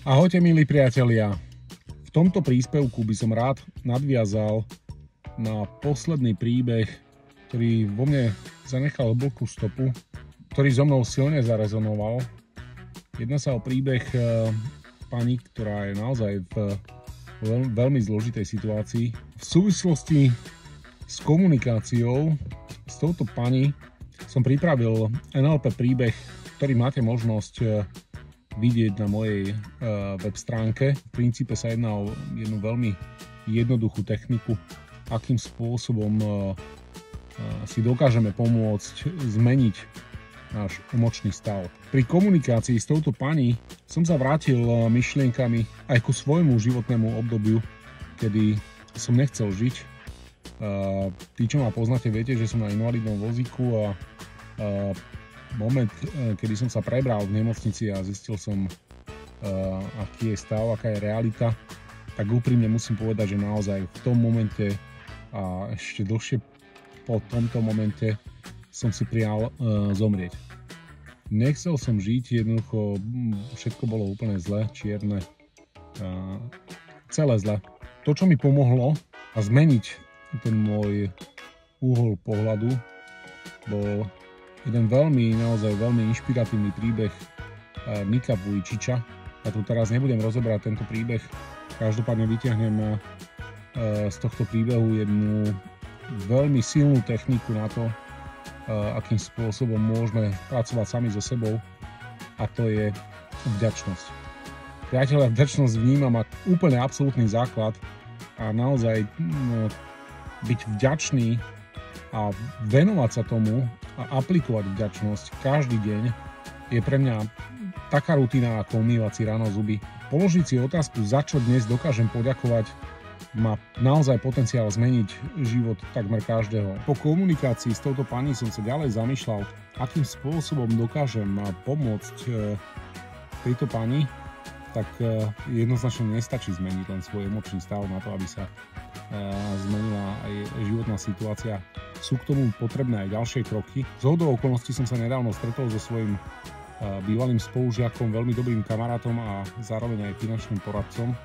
Ahojte milí priatelia, v tomto príspevku by som rád nadviazal na posledný príbeh, ktorý vo mne zanechal hlbokú stopu, ktorý so mnou silne zarezonoval. Jedná sa o príbeh pani, ktorá je naozaj v veľmi zložitej situácii. V súvislosti s komunikáciou s touto pani som pripravil NLP príbeh, ktorý máte možnosť vidieť na mojej web stránke. V princípe sa jedná o jednu veľmi jednoduchú techniku, akým spôsobom si dokážeme pomôcť zmeniť náš emočný stav. Pri komunikácii s touto pani som sa vrátil myšlienkami aj ku svojmu životnému obdobiu, kedy som nechcel žiť. Tí, čo ma poznáte, viete, že som na invalidnom vozíku a moment, kedy som sa prebral v nemocnici a zistil som, aký je stav, aká je realita, tak úprimne musím povedať, že naozaj v tom momente a ešte dlhšie po tomto momente som si prijal zomrieť. Nechcel som žiť, jednoducho všetko bolo úplne zle, čierne, celé zle. To, čo mi pomohlo a zmeniť ten môj úhol pohľadu, bol jeden naozaj veľmi inšpiratívny príbeh Mika Vujčiča. Ja tu teraz nebudem rozoberať tento príbeh, každopádne vyťahnem z tohto príbehu jednu veľmi silnú techniku na to, akým spôsobom môžeme pracovať sami so sebou, a to je vďačnosť. Priatelia, vďačnosť vnímam ako úplne absolútny základ a naozaj byť vďačný a venovať sa tomu a aplikovať vďačnosť každý deň je pre mňa taká rutina ako umývať si ráno zuby. Položiť si otázku, za čo dnes dokážem poďakovať, má naozaj potenciál zmeniť život takmer každého. Po komunikácii s touto pani som sa ďalej zamýšľal, akým spôsobom dokážem pomôcť tejto pani, tak jednoznačne nestačí zmeniť len svoj emočný stav na to, aby sa zmenila aj životná situácia. Sú k tomu potrebné aj ďalšie kroky. Zhodou okolností som sa nedávno stretol so svojím bývalým spolužiakom, veľmi dobrým kamarátom a zároveň aj finančným poradcom.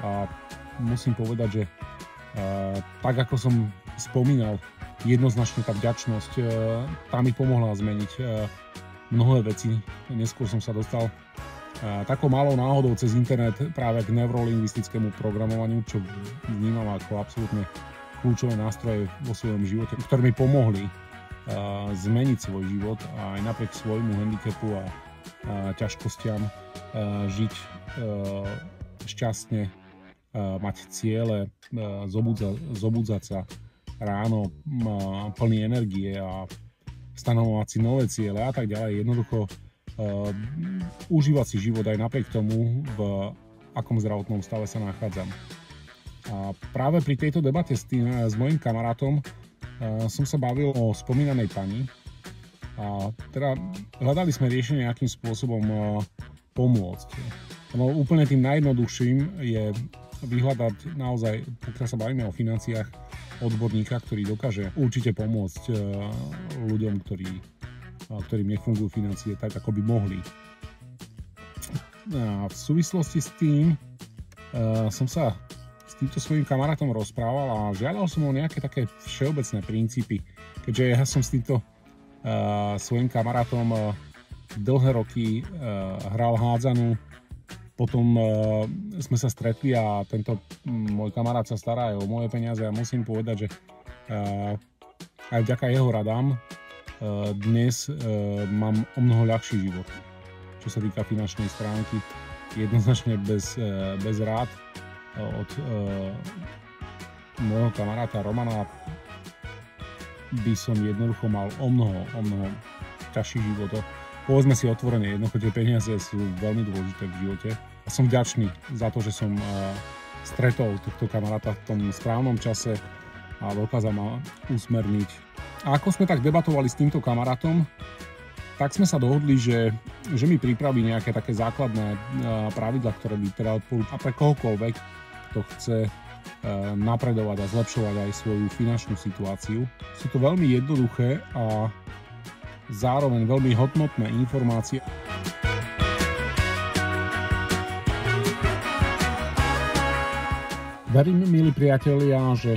A musím povedať, že tak ako som spomínal, jednoznačne tá vďačnosť tá mi pomohla zmeniť mnohé veci. Neskôr som sa dostal takou malou náhodou cez internet práve k neurolingvistickému programovaniu, čo vnímam ako absolútne kľúčové nástroje vo svojom živote, ktoré mi pomohli zmeniť svoj život a aj napriek svojmu handicapu a ťažkostiam žiť šťastne, mať ciele, zobudzať sa ráno plný energie a stanovovať si nové ciele a tak ďalej. Jednoducho užívať si život aj napriek tomu, v akom zdravotnom stave sa nachádzam. A práve pri tejto debate s mojím kamarátom som sa bavil o spomínanej pani a teda hľadali sme riešenie, akým spôsobom pomôcť. No, úplne tým najjednoduchším je vyhľadať naozaj, pokiaľ sa bavíme o financiách, odborníka, ktorý dokáže určite pomôcť ľuďom, ktorým nefungujú financie tak, ako by mohli. A v súvislosti s tým som sa s týmto svojím kamarátom rozprával a žiadal som o nejaké také všeobecné princípy, keďže ja som s týmto svojím kamarátom dlhé roky hral hádzanú, potom sme sa stretli a tento môj kamarát sa stará aj o moje peniaze a musím povedať, že aj vďaka jeho radám dnes mám o mnoho ľahší život, čo sa týka finančnej stránky. Jednoznačne bez rád od môjho kamaráta Romana by som jednoducho mal o mnoho ťažší život. Povedzme si otvorene, jednoducho tie peniaze sú veľmi dôležité v živote a som vďačný za to, že som stretol tohto kamaráta v tom správnom čase a dokázal ma usmerniť. A ako sme tak debatovali s týmto kamarátom, tak sme sa dohodli, že mi pripraví nejaké také základné pravidlá, ktoré by teda odporúčal pre kohokoľvek, kto chce napredovať a zlepšovať aj svoju finančnú situáciu. Sú to veľmi jednoduché a zároveň veľmi hodnotné informácie. Verím, milí priatelia, že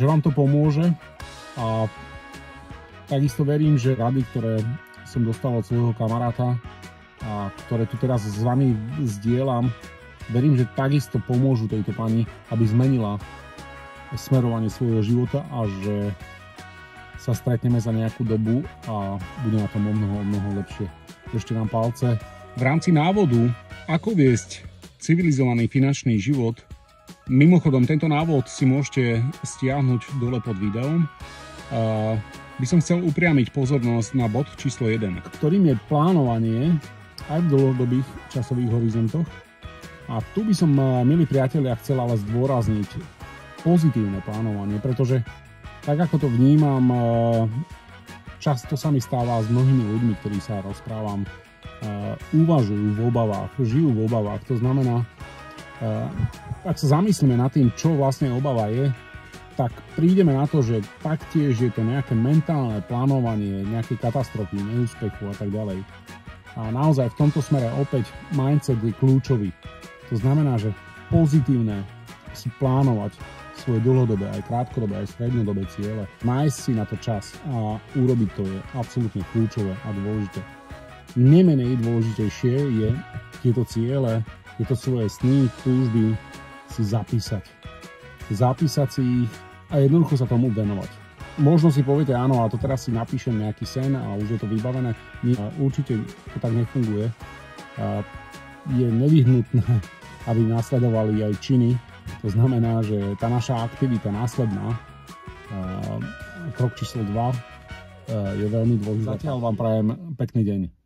vám to pomôže a takisto verím, že rady, ktoré som dostal od svojho kamaráta a ktoré tu teraz s vami zdieľam, verím, že takisto pomôžu tejto pani, aby zmenila smerovanie svojho života a že sa stretneme za nejakú dobu a bude na tom o mnoho lepšie. Držte nám palce. V rámci návodu, ako viesť civilizovaný finančný život, mimochodom tento návod si môžete stiahnuť dole pod videom, by som chcel upriamiť pozornosť na bod číslo 1, ktorým je plánovanie aj v dlhodobých časových horizontoch. A tu by som, milí priatelia, chcel ale zdôrazniť pozitívne plánovanie, pretože tak ako to vnímam, často sa mi stáva s mnohými ľuďmi, ktorí sa rozprávam, uvažujú v obavách, žijú v obavách. To znamená, ak sa zamyslíme nad tým, čo vlastne obava je, tak prídeme na to, že taktiež je to nejaké mentálne plánovanie, nejaké katastrofy, neúspechu a tak ďalej. A naozaj v tomto smere opäť mindset je kľúčový. To znamená, že pozitívne si plánovať svoje dlhodobé, aj krátkodobé, aj strednodobé ciele, nájsť si na to čas a urobiť to je absolútne kľúčové a dôležité. Nemenej dôležitejšie je tieto ciele, tieto svoje sny, túžby si zapísať. Zapísať si ich a jednoducho sa tomu venovať. Možno si poviete, áno, a to teraz si napíšem nejaký sen a už je to vybavené. Určite to tak nefunguje. Je nevyhnutné, aby nasledovali aj činy. To znamená, že tá naša aktivita následná, krok číslo 2, je veľmi dôležitá. Zatiaľ vám prajem pekný deň.